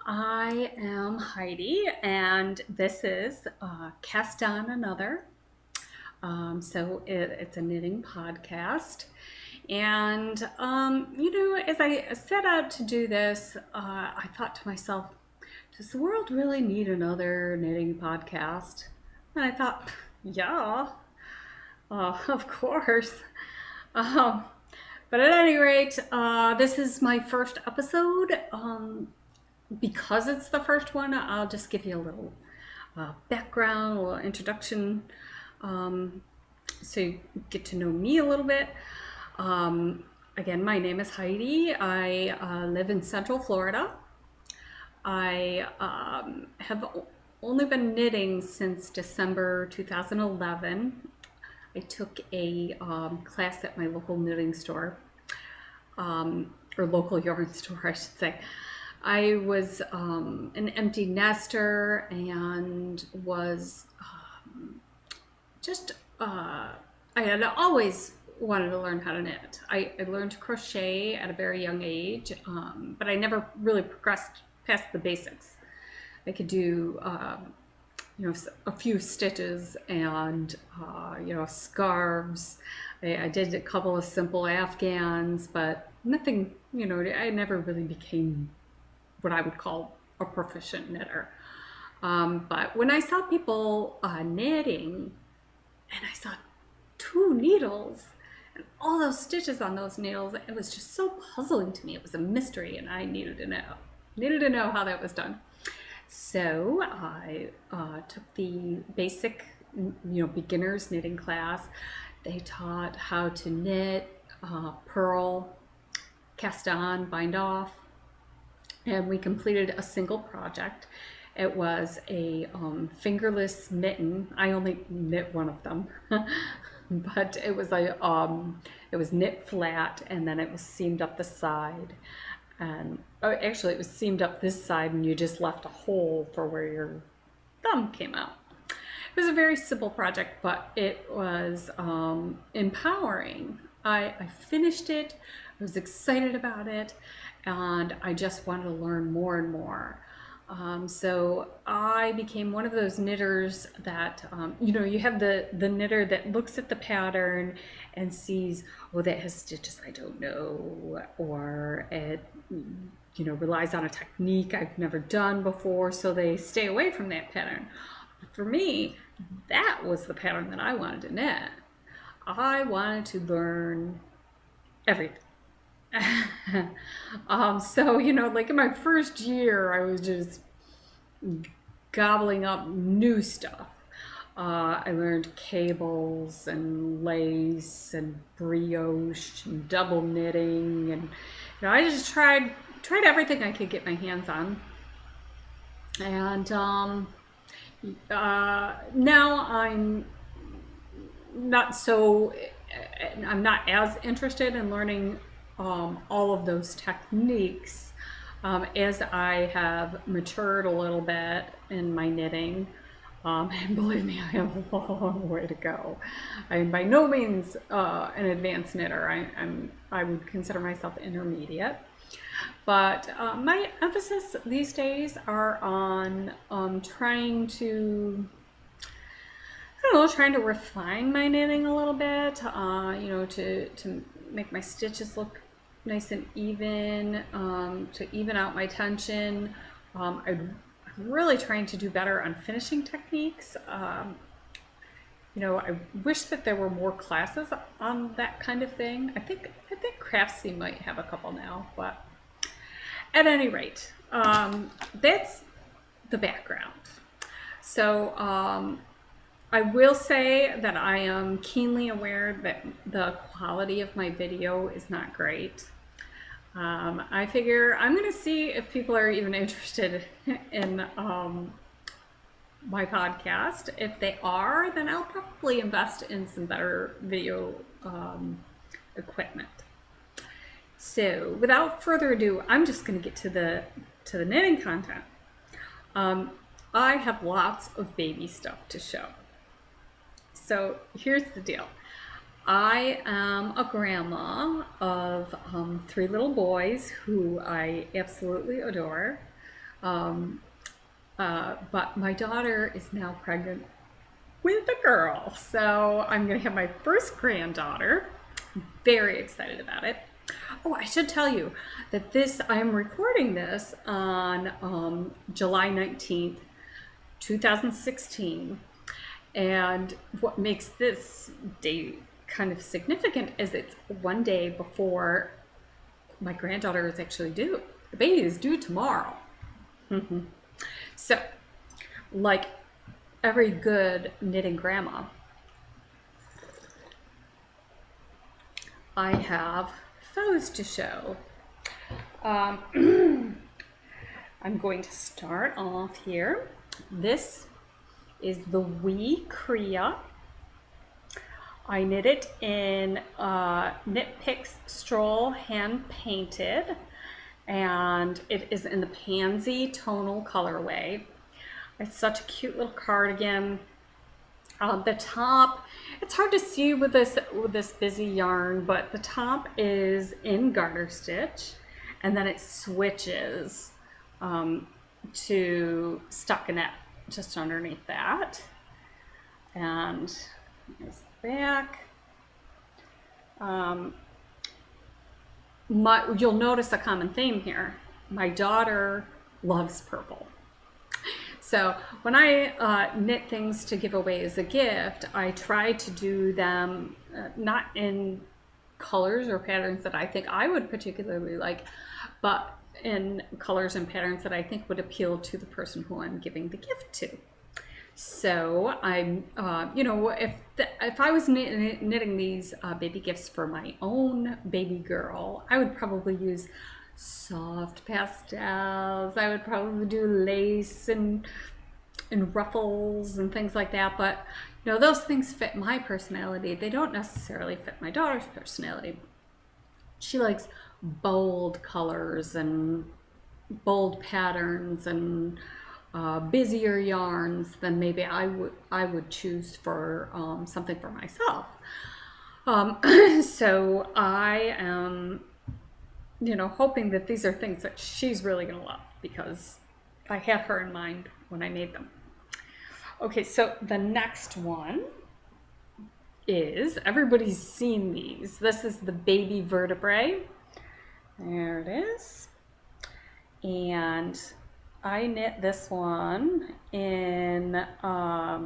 I am Heidi, and this is Cast On Another. It's a knitting podcast. And, as I set out to do this, I thought to myself, does the world really need another knitting podcast? And I thought, yeah, of course. Um, but at any rate, this is my first episode. Because it's the first one, I'll just give you a little background, a little introduction, so you get to know me a little bit. Again, my name is Heidi. I live in Central Florida. I have only been knitting since December 2011. I took a class at my local knitting store, or local yarn store, I should say. I was an empty nester and was I had always wanted to learn how to knit. I learned to crochet at a very young age, but I never really progressed past the basics. I could do, a few stitches and, scarves. I did a couple of simple Afghans, but nothing, I never really became what I would call a proficient knitter. But when I saw people knitting, and I saw 2 needles and all those stitches on those needles, it was just so puzzling to me. It was a mystery, and I needed to know how that was done. So I took the basic, beginner's knitting class. They taught how to knit, purl, cast on, bind off, and we completed a single project. It was a fingerless mitten. I only knit one of them, but it was knit flat, and then it was seamed up the side. And actually, it was seamed up this side, and you just left a hole for where your thumb came out. It was a very simple project, but it was empowering. I finished it. I was excited about it, and I just wanted to learn more and more. So I became one of those knitters that, you have the knitter that looks at the pattern and sees, oh, that has stitches I don't know, or it, relies on a technique I've never done before, so they stay away from that pattern. But for me, that was the pattern that I wanted to knit. I wanted to learn everything. Like in my first year, I was just gobbling up new stuff. I learned cables and lace and brioche and double knitting, and I just tried everything I could get my hands on. And now I'm not as interested in learning all of those techniques as I have matured a little bit in my knitting. And believe me, I have a long way to go. I'm by no means an advanced knitter. I would consider myself intermediate. But my emphasis these days are on trying to refine my knitting a little bit, to make my stitches look nice and even, to even out my tension. I'm really trying to do better on finishing techniques. I wish that there were more classes on that kind of thing. I think Craftsy might have a couple now, but at any rate, that's the background. So I will say that I am keenly aware that the quality of my video is not great. I figure I'm going to see if people are even interested in my podcast. If they are, then I'll probably invest in some better video equipment. So without further ado, I'm just going to get to the knitting content. I have lots of baby stuff to show. So here's the deal. I am a grandma of 3 little boys who I absolutely adore. But my daughter is now pregnant with a girl, so I'm gonna have my first granddaughter. Very excited about it. Oh, I should tell you that I'm recording this on July 19th, 2016. And what makes this day kind of significant is it's one day before my granddaughter is actually due. The baby is due tomorrow. So, like every good knitting grandma, I have photos to show. I'm going to start off here. This is the wee Cria. I knit it in Knit Picks Stroll hand painted, and it is in the Pansy tonal colorway. It's such a cute little cardigan. The top, it's hard to see with this busy yarn, but the top is in garter stitch, and then it switches to stockinette just underneath that. And here's the back. You'll notice a common theme here. My daughter loves purple. So when I knit things to give away as a gift, I try to do them not in colors or patterns that I think I would particularly like, but in colors and patterns that I think would appeal to the person who I'm giving the gift to. So I'm, if I was knitting these baby gifts for my own baby girl, I would probably use soft pastels. I would probably do lace and ruffles and things like that. But those things fit my personality. They don't necessarily fit my daughter's personality. She likes bold colors and bold patterns and busier yarns than maybe I would choose for something for myself. So I am hoping that these are things that she's really gonna love, because I had her in mind when I made them. Okay, so the next one is, everybody's seen these. This is the baby Vertebrae. There it is. And I knit this one in, I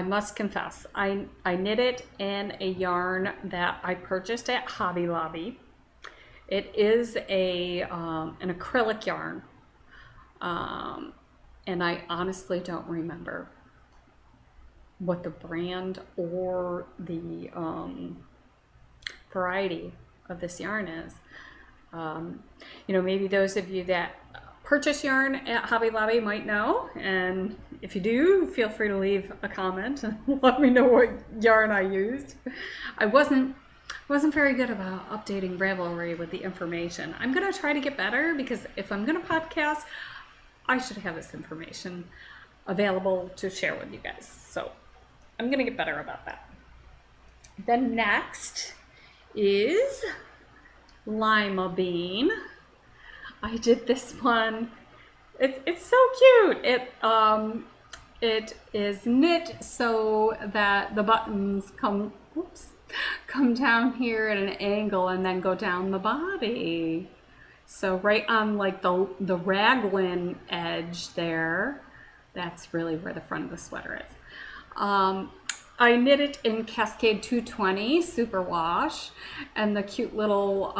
must confess, I knit it in a yarn that I purchased at Hobby Lobby. It is an acrylic yarn, and I honestly don't remember what the brand or the variety of this yarn is. Maybe those of you that purchase yarn at Hobby Lobby might know, and if you do, feel free to leave a comment and let me know what yarn I used. I wasn't very good about updating Ravelry with the information. I'm gonna try to get better, because if I'm gonna podcast, I should have this information available to share with you guys. So I'm gonna get better about that. The next is Lima Bean. I did this one. It's so cute. It is knit so that the buttons come down here at an angle and then go down the body. So right on like the raglan edge there, that's really where the front of the sweater is. I knit it in Cascade 220 Superwash, and the cute little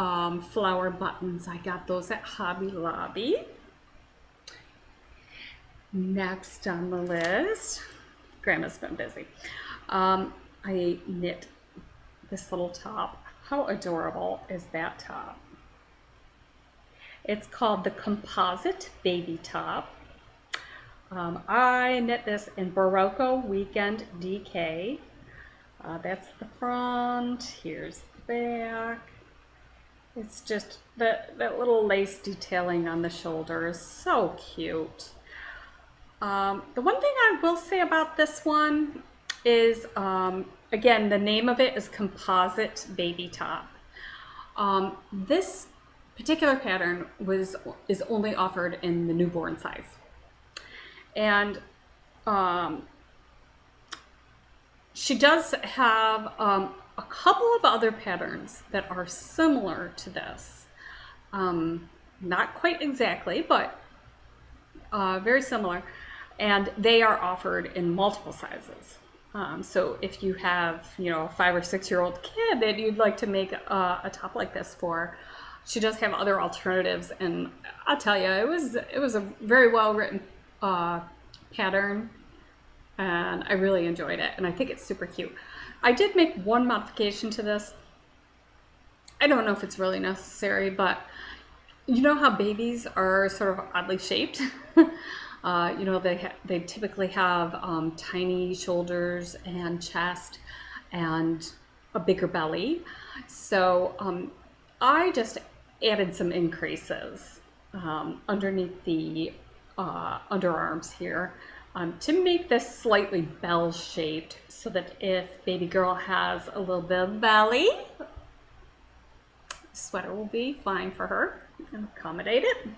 flower buttons, I got those at Hobby Lobby. Next on the list, Grandma's been busy. I knit this little top. How adorable is that top? It's called the Composite Baby top. I knit this in Barocco Weekend DK. That's the front. Here's the back. It's just that little lace detailing on the shoulder is so cute. The one thing I will say about this one is, again, the name of it is Composite Baby top. This particular pattern is only offered in the newborn size. And she does have a couple of other patterns that are similar to this. Not quite exactly, but very similar. And they are offered in multiple sizes. So if you have, you know, a 5 or 6 year old kid that you'd like to make a top like this for, she does have other alternatives. And I'll tell you, it was a very well written pattern, and I really enjoyed it. And I think it's super cute. I did make one modification to this. I don't know if it's really necessary, but you know how babies are sort of oddly shaped? You know, they typically have tiny shoulders and chest and a bigger belly. So I just added some increases underneath the underarms here to make this slightly bell shaped, so that if baby girl has a little bit of belly, the sweater will be fine for her and accommodate it.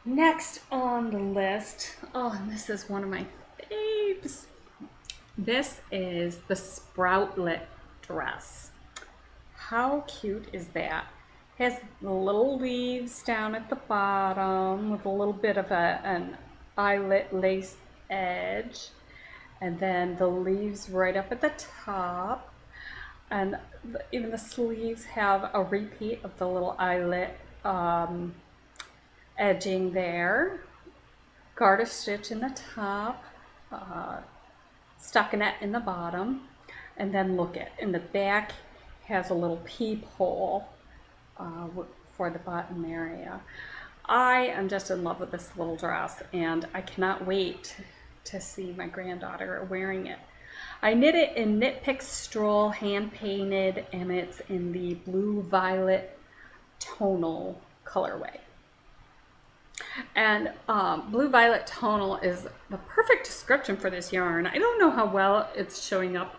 Next on the list, oh, and this is one of my faves. This is the Sproutlette Dress. How cute is that? It has the little leaves down at the bottom with a little bit of an eyelet lace edge, and then the leaves right up at the top, and even the sleeves have a repeat of the little eyelet edging there, garter stitch in the top, stockinette in the bottom, and then look at in the back has a little peephole for the bottom area. I am just in love with this little dress, and I cannot wait to see my granddaughter wearing it. I knit it in Knit Pick Stroll, hand painted, and it's in the blue violet tonal colorway. And blue violet tonal is the perfect description for this yarn. I don't know how well it's showing up,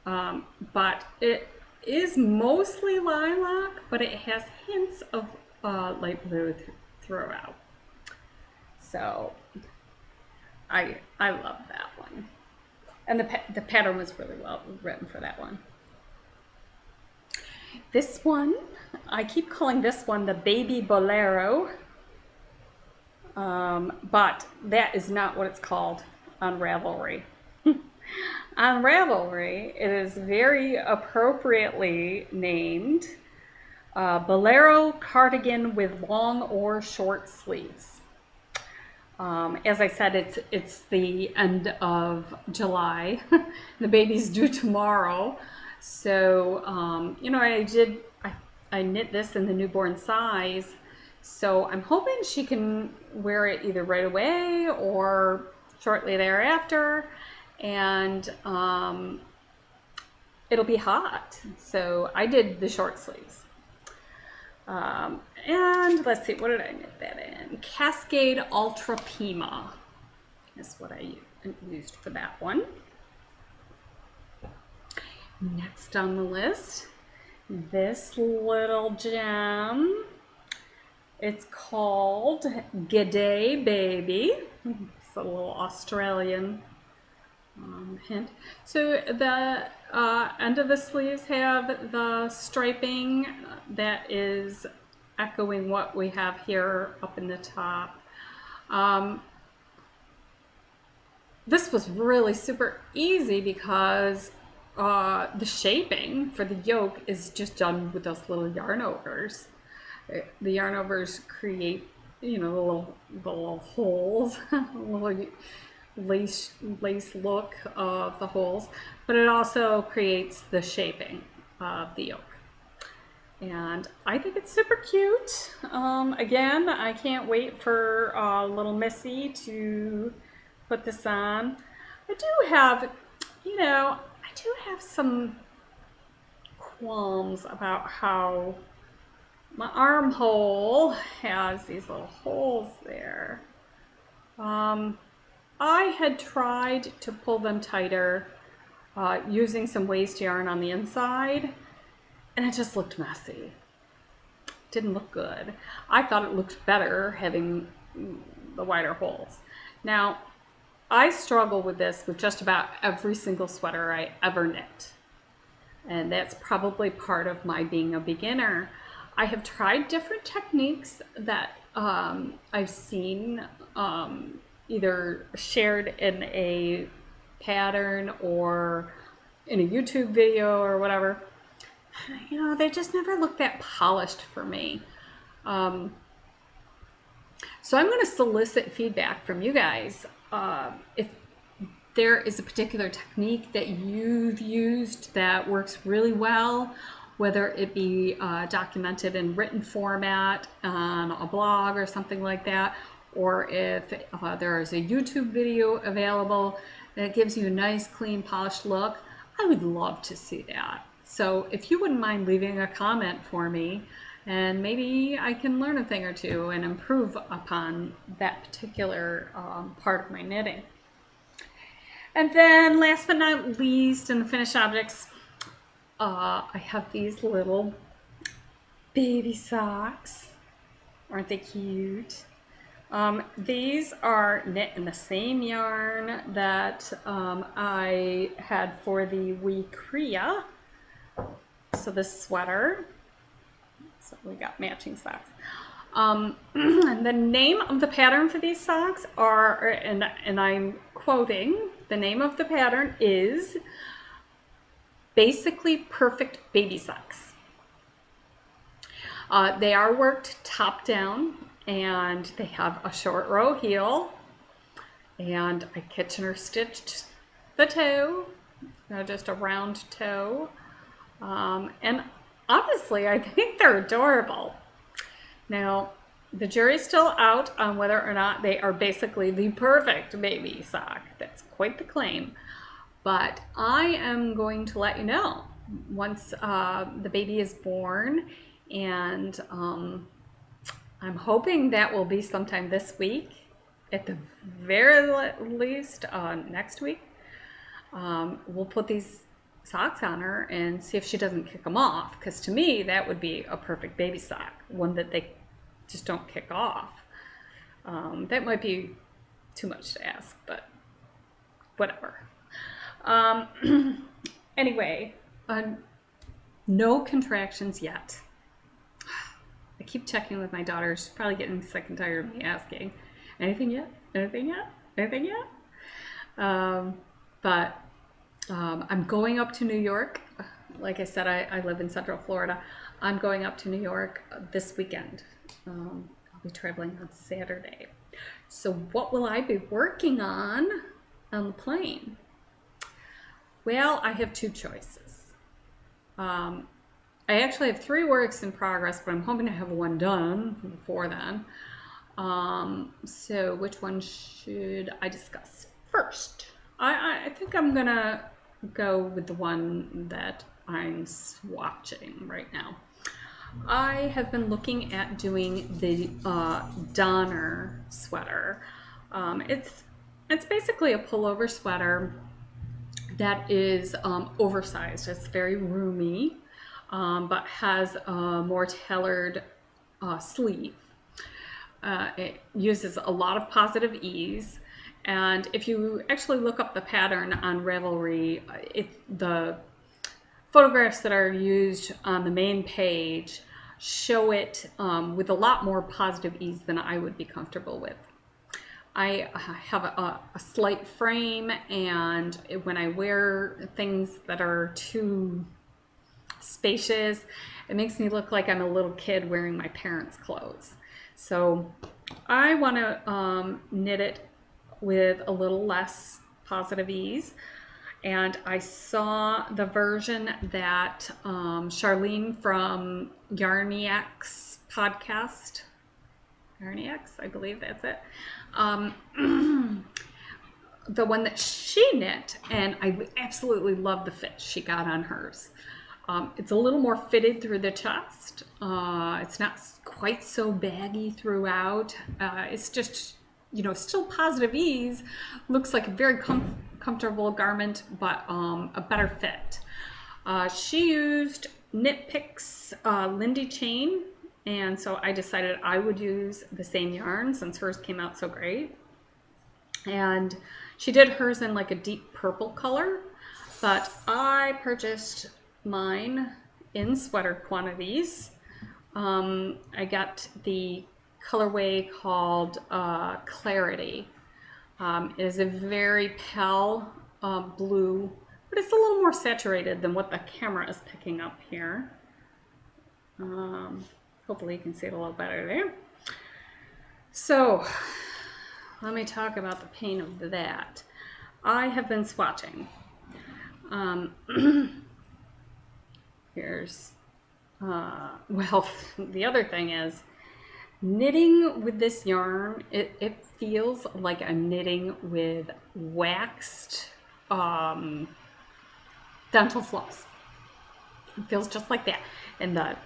but it is mostly lilac, but it has hints of light blue throughout. So I love that one. And the pattern was really well written for that one. This one, I keep calling this one the Baby Bolero. But that is not what it's called on Ravelry. On Ravelry, it is very appropriately named Bolero Cardigan with long or short sleeves. As I said, it's the end of July. The baby's due tomorrow. So, you know, I knit this in the newborn size. So I'm hoping she can wear it either right away or shortly thereafter, and it'll be hot. So I did the short sleeves. And let's see, what did I knit that in? Cascade Ultra Pima is what I used for that one. Next on the list, this little gem. It's called Gidday Baby. It's a little Australian hint. So the end of the sleeves have the striping that is echoing what we have here up in the top. This was really super easy because the shaping for the yoke is just done with those little yarn overs. The yarn overs create, you know, the little holes, little lace look of the holes, but it also creates the shaping of the yoke. And I think it's super cute. Again, I can't wait for little Missy to put this on. I do have, you know, I do have some qualms about how my armhole has these little holes there. I had tried to pull them tighter using some waste yarn on the inside, and it just looked messy. didn't look good. I thought it looked better having the wider holes. Now, I struggle with this with just about every single sweater I ever knit. And that's probably part of my being a beginner. I have tried different techniques that I've seen either shared in a pattern or in a YouTube video or whatever. You know, they just never look that polished for me. So I'm going to solicit feedback from you guys. If there is a particular technique that you've used that works really well, whether it be documented in written format on a blog or something like that, or if there is a YouTube video available that gives you a nice, clean, polished look, I would love to see that. So if you wouldn't mind leaving a comment for me, and maybe I can learn a thing or two and improve upon that particular part of my knitting. And then last but not least, in the finished objects, I have these little baby socks. Aren't they cute? These are knit in the same yarn that I had for the wee Cria. So this sweater. So we got matching socks. The name of the pattern for these socks are, and I'm quoting, the name of the pattern is Basically Perfect Baby Socks. They are worked top down, and they have a short row heel, and I Kitchener stitched the toe, just a round toe, and honestly, I think they're adorable. Now, the jury's still out on whether or not they are basically the perfect baby sock. That's quite the claim. But I am going to let you know once the baby is born, and I'm hoping that will be sometime this week, at the very least next week. We'll put these socks on her and see if she doesn't kick them off, because to me that would be a perfect baby sock, one that they just don't kick off. That might be too much to ask, but whatever. Anyway, no contractions yet. I keep checking with my daughter. She's probably getting sick and tired of me asking, anything yet? Anything yet? Anything yet? But I'm going up to New York. Like I said, I live in Central Florida. I'm going up to New York this weekend. I'll be traveling on Saturday. So what will I be working on the plane? Well, I have two choices. I actually have 3 works in progress, but I'm hoping to have 1 done before then. So which one should I discuss first? I think I'm gonna go with the one that I'm swatching right now. I have been looking at doing the Donner sweater. It's basically a pullover sweater that is oversized. It's very roomy, but has a more tailored sleeve. It uses a lot of positive ease. And if you actually look up the pattern on Ravelry, the photographs that are used on the main page show it with a lot more positive ease than I would be comfortable with. I have a slight frame, and when I wear things that are too spacious, it makes me look like I'm a little kid wearing my parents' clothes. So I want to knit it with a little less positive ease. And I saw the version that Charlene from Yarniacs podcast, Yarniacs, I believe that's it, the one that she knit, and I absolutely love the fit she got on hers. It's a little more fitted through the chest. It's not quite so baggy throughout. It's just, still positive ease. Looks like a very comfortable garment, but a better fit. She used Knit Picks Lindy chain, And so I decided I would use the same yarn since hers came out so great. And she did hers in like a deep purple color, but I purchased mine in sweater quantities. I got the colorway called Clarity. It is a very pale blue, but it's a little more saturated than what the camera is picking up here. Hopefully you can see it a little better there. So let me talk about the pain of that. I have been swatching. Here's, well, the other thing is knitting with this yarn, it feels like I'm knitting with waxed dental floss. It feels just like that. And the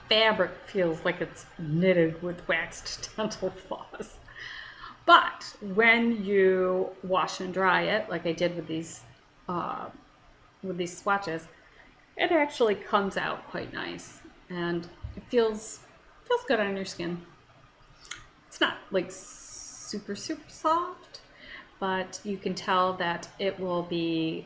fabric feels like it's knitted with waxed dental floss. But when you wash and dry it, like I did with these swatches, it actually comes out quite nice, and it feels good on your skin. It's not like super soft, but you can tell that it will be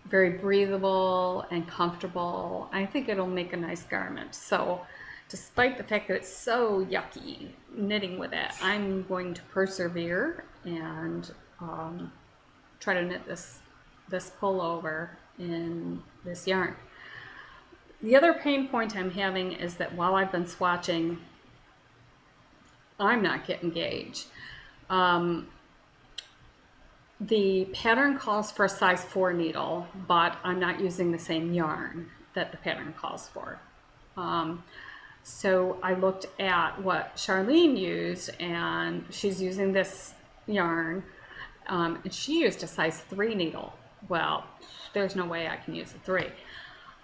very breathable and comfortable. I think it'll make a nice garment. So despite the fact that it's so yucky knitting with it, I'm going to persevere and try to knit this pullover in this yarn. The other pain point I'm having is that while I've been swatching, I'm not getting gauge. The pattern calls for a size 4 needle, but I'm not using the same yarn that the pattern calls for. So I looked at what Charlene used, and she's using this yarn, and she used a size 3 needle. Well, there's no way I can use a 3.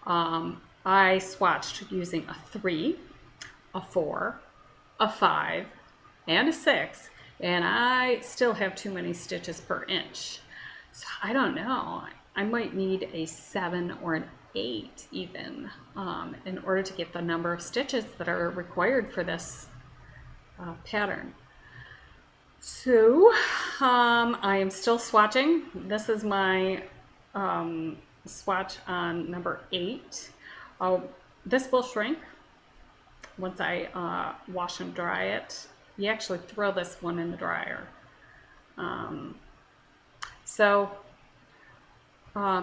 I swatched using a 3, a 4, a 5, and a 6, and I still have too many stitches per inch. So I don't know. I might need a 7 or an 8 even in order to get the number of stitches that are required for this pattern. So I am still swatching. This is my swatch on number 8. This will shrink once I wash and dry it. You actually throw this one in the dryer.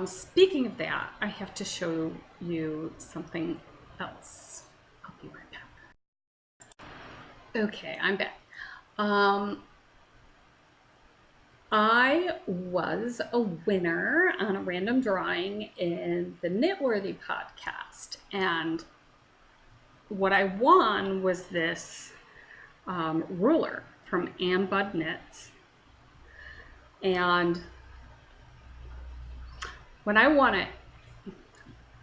Speaking of that, I have to show you something else. I'll be right back. Okay, I'm back. I was a winner on a random drawing in the Knitworthy podcast, and what I won was this ruler from Ann Bud Knits. And when I won it,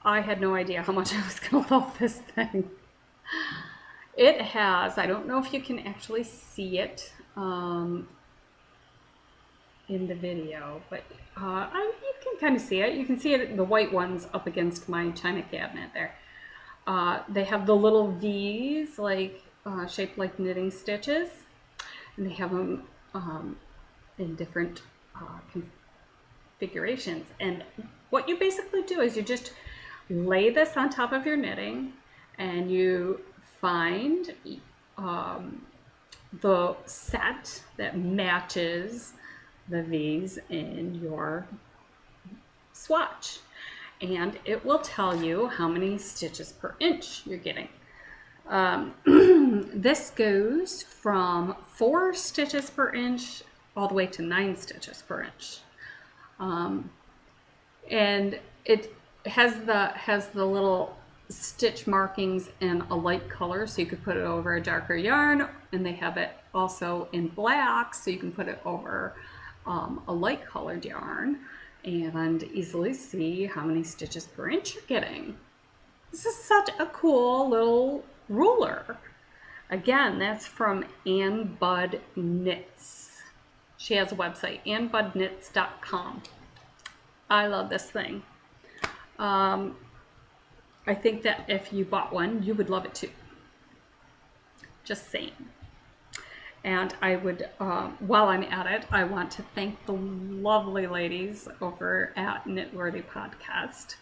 I had no idea how much I was going to love this thing. It has, I don't know if you can actually see it in the video, but you can kind of see it. You can see it, the white ones up against my china cabinet there. They have the little V's, like shaped like knitting stitches, and they have them in different configurations. And what you basically do is you just lay this on top of your knitting, and you find the set that matches the V's in your swatch, and it will tell you how many stitches per inch you're getting. This goes from 4 stitches per inch all the way to 9 stitches per inch, and it has the little stitch markings in a light color, so you could put it over a darker yarn, and they have it also in black, so you can put it over a light colored yarn and easily see how many stitches per inch you're getting. This is such a cool little ruler. Again, that's from Ann Bud Knits. She has a website, annbudknits.com. I love this thing. I think that if you bought one, you would love it too. Just saying. And I would, while I'm at it, I want to thank the lovely ladies over at Knitworthy Podcast.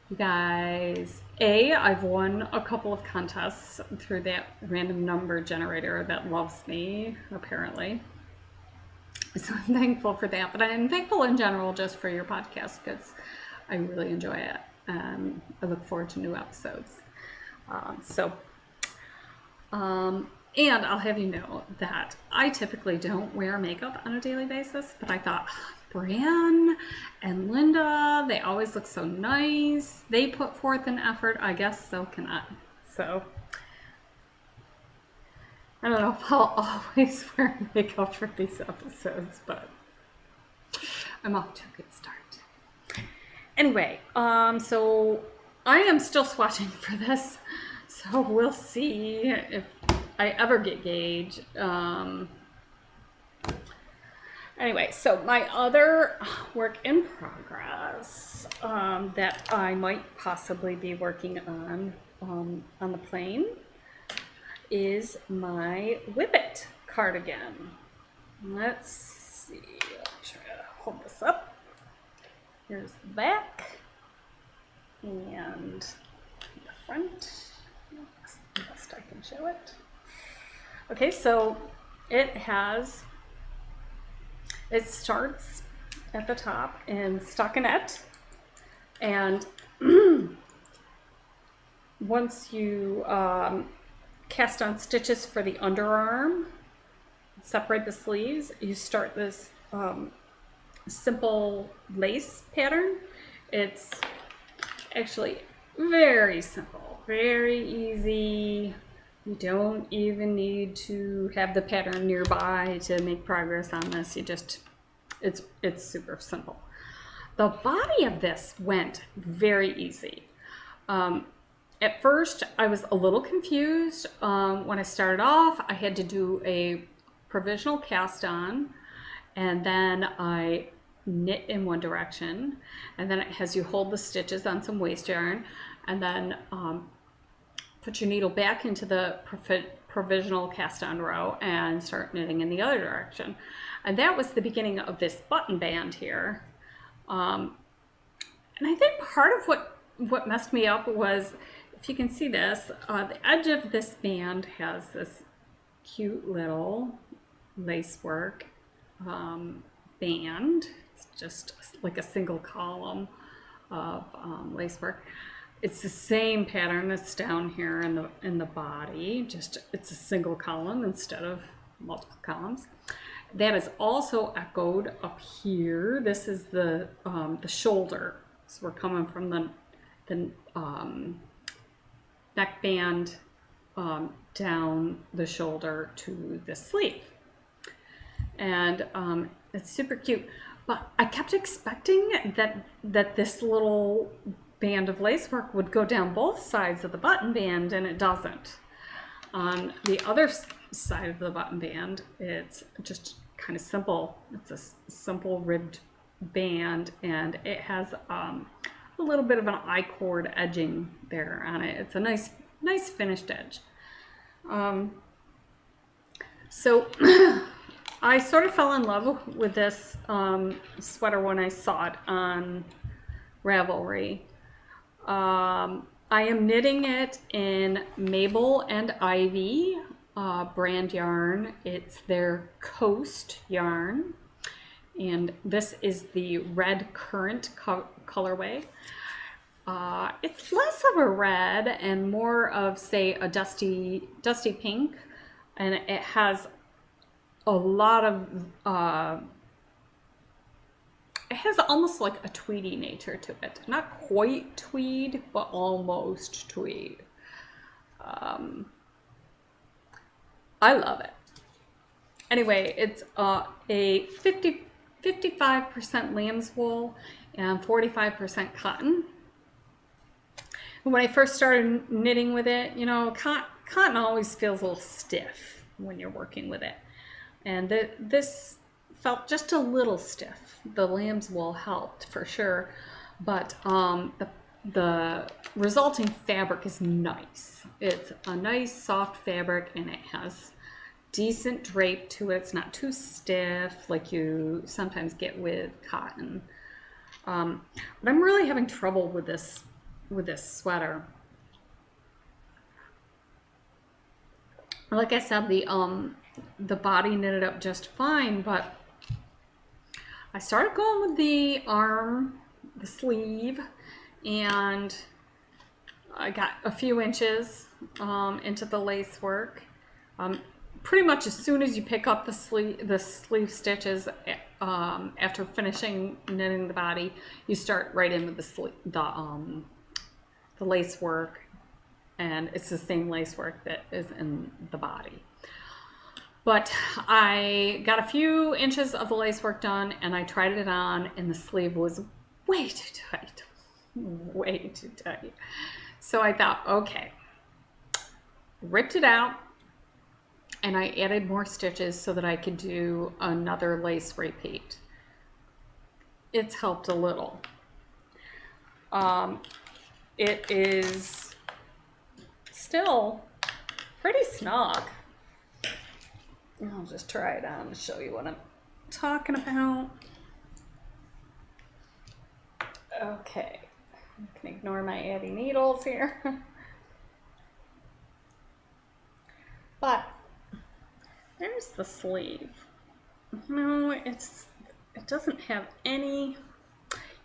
You guys, I've won a couple of contests through that random number generator that loves me, apparently. So I'm thankful for that. But I'm thankful in general just for your podcast because I really enjoy it. I look forward to new episodes. And I'll have you know that I typically don't wear makeup on a daily basis, but I thought, Bran and Linda, they always look so nice. They put forth an effort. I guess so can I. So I don't know if I'll always wear makeup for these episodes, but I'm off to a good start. Anyway, so I am still swatching for this, so we'll see if I ever get gauge. Anyway, so my other work in progress that I might possibly be working on the plane is my Whippet cardigan. Let's see. I'll try to hold this up. Here's the back and the front. The best I can show it. Okay, so it starts at the top in stockinette, and once you cast on stitches for the underarm, separate the sleeves, you start this simple lace pattern. It's actually very simple, very easy. You don't even need to have the pattern nearby to make progress on this. It's super simple. The body of this went very easy. At first, I was a little confused. When I started off, I had to do a provisional cast on, and then I knit in one direction, and then it has you hold the stitches on some waste yarn, and then put your needle back into the provisional cast on row and start knitting in the other direction. And that was the beginning of this button band here. And I think part of what messed me up was, if you can see this, the edge of this band has this cute little lacework band. It's just like a single column of lacework. It's the same pattern that's down here in the body, just it's a single column instead of multiple columns. That is also echoed up here. This is the shoulder. So we're coming from the neck band down the shoulder to the sleeve. And it's super cute. But I kept expecting that this little band of lacework would go down both sides of the button band, and it doesn't. On the other side of the button band, it's just kind of simple. It's a simple ribbed band, and it has a little bit of an I-cord edging there on it. It's a nice finished edge. So I sort of fell in love with this sweater when I saw it on Ravelry. I am knitting it in Mabel and Ivy brand yarn. It's their Coast yarn, and this is the red currant colorway. It's less of a red and more of, say, a dusty pink, and it has a lot of it has almost like a tweedy nature to it. Not quite tweed, but almost tweed. I love it. Anyway, it's a 55% lamb's wool and 45% cotton. And when I first started knitting with it, you know, cotton always feels a little stiff when you're working with it. And this felt just a little stiff. The lamb's wool helped for sure, but the resulting fabric is nice. It's a nice soft fabric, and it has decent drape to it. It's not too stiff like you sometimes get with cotton. But I'm really having trouble with this sweater. Like I said, the body knitted up just fine, but I started going with the arm, the sleeve, and I got a few inches into the lace work. Pretty much as soon as you pick up the sleeve stitches after finishing knitting the body, you start right in with the lace work, and it's the same lace work that is in the body. But I got a few inches of the lace work done, and I tried it on, and the sleeve was way too tight. Way too tight. So I thought, okay, ripped it out, and I added more stitches so that I could do another lace repeat. It's helped a little. It is still pretty snug. I'll just try it on to show you what I'm talking about. Okay, you can ignore my adding needles here. But there's the sleeve. No, it doesn't have any,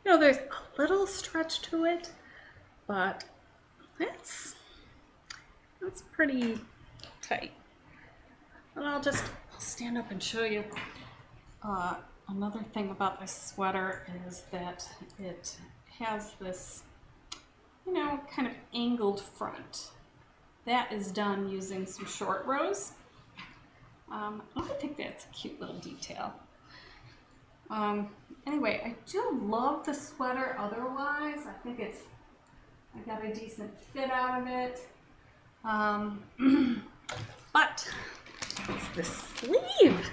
there's a little stretch to it, but that's pretty tight. And I'll stand up and show you. Another thing about this sweater is that it has this, kind of angled front. That is done using some short rows. I think that's a cute little detail. Anyway, I do love the sweater otherwise. I think I got a decent fit out of it. But it's the sleeve.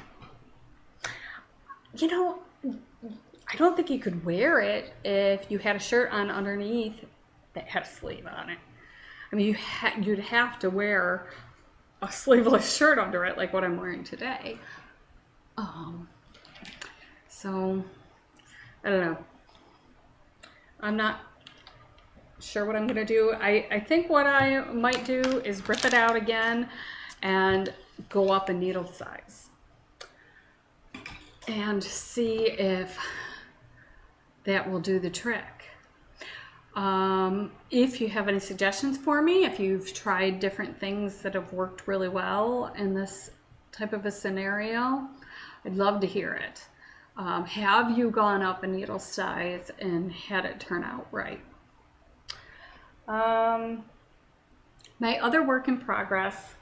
I don't think you could wear it if you had a shirt on underneath that had a sleeve on it. I mean, you'd have to wear a sleeveless shirt under it, like what I'm wearing today. So I don't know. I'm not sure what I'm gonna do. I think what I might do is rip it out again and go up a needle size and see if that will do the trick. If you have any suggestions for me, if you've tried different things that have worked really well in this type of a scenario, I'd love to hear it. Have you gone up a needle size and had it turn out right? My other work in progress,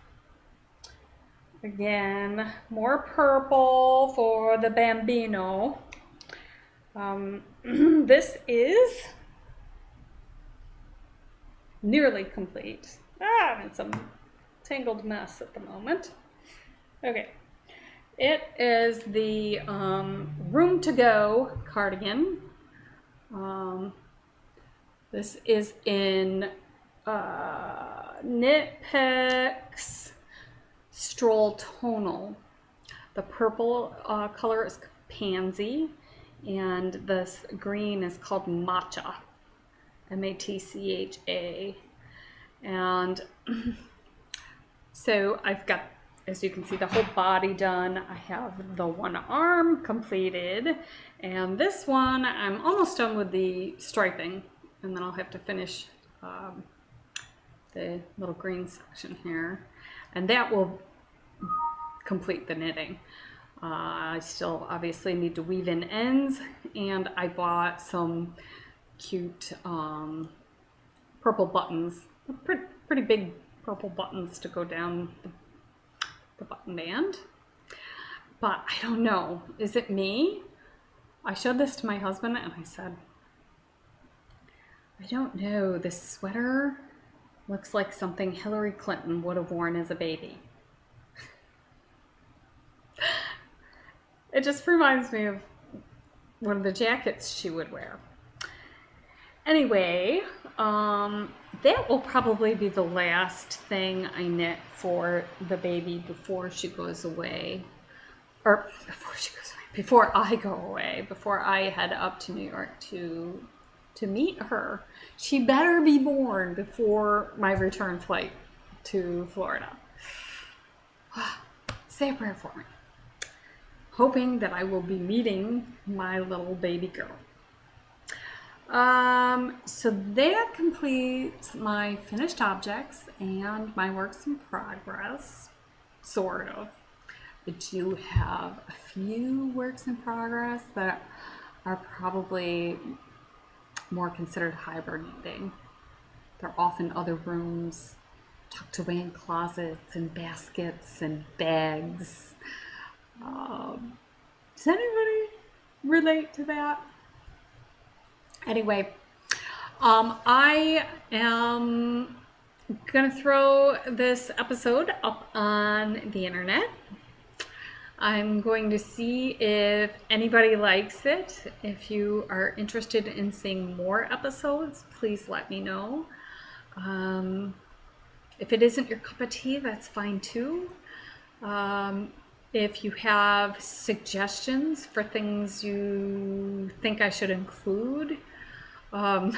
again, more purple for the Bambino. This is nearly complete. I'm in some tangled mess at the moment. Okay, it is the Room to Go cardigan. This is in Knit Picks Stroll Tonal. The purple color is Pansy, and this green is called Matcha, M-A-T-C-H-A. And so I've got, as you can see, the whole body done. I have the one arm completed, and this one I'm almost done with the striping, and then I'll have to finish the little green section here, and that will complete the knitting. I still obviously need to weave in ends, and I bought some cute purple buttons, pretty big purple buttons to go down the button band. But I don't know, is it me? I showed this to my husband and I said, I don't know, this sweater looks like something Hillary Clinton would have worn as a baby. It just reminds me of one of the jackets she would wear. Anyway, That will probably be the last thing I knit for the baby before she goes away. Or before she goes away, before I go away, before I head up to New York to meet her. She better be born before my return flight to Florida. Say a prayer for me. Hoping that I will be meeting my little baby girl. So that completes my finished objects and my works in progress, sort of. I do have a few works in progress that are probably more considered hibernating. They're off in other rooms, tucked away in closets and baskets and bags. Does anybody relate to that? Anyway, I am gonna throw this episode up on the internet. I'm going to see if anybody likes it. If you are interested in seeing more episodes, please let me know. If it isn't your cup of tea, that's fine too. If you have suggestions for things you think I should include, I'm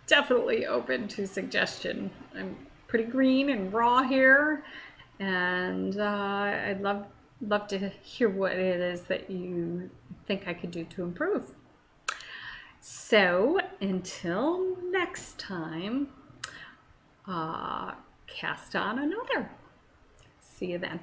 definitely open to suggestion. I'm pretty green and raw here, and I'd love to hear what it is that you think I could do to improve. So until next time, cast on another. See you then.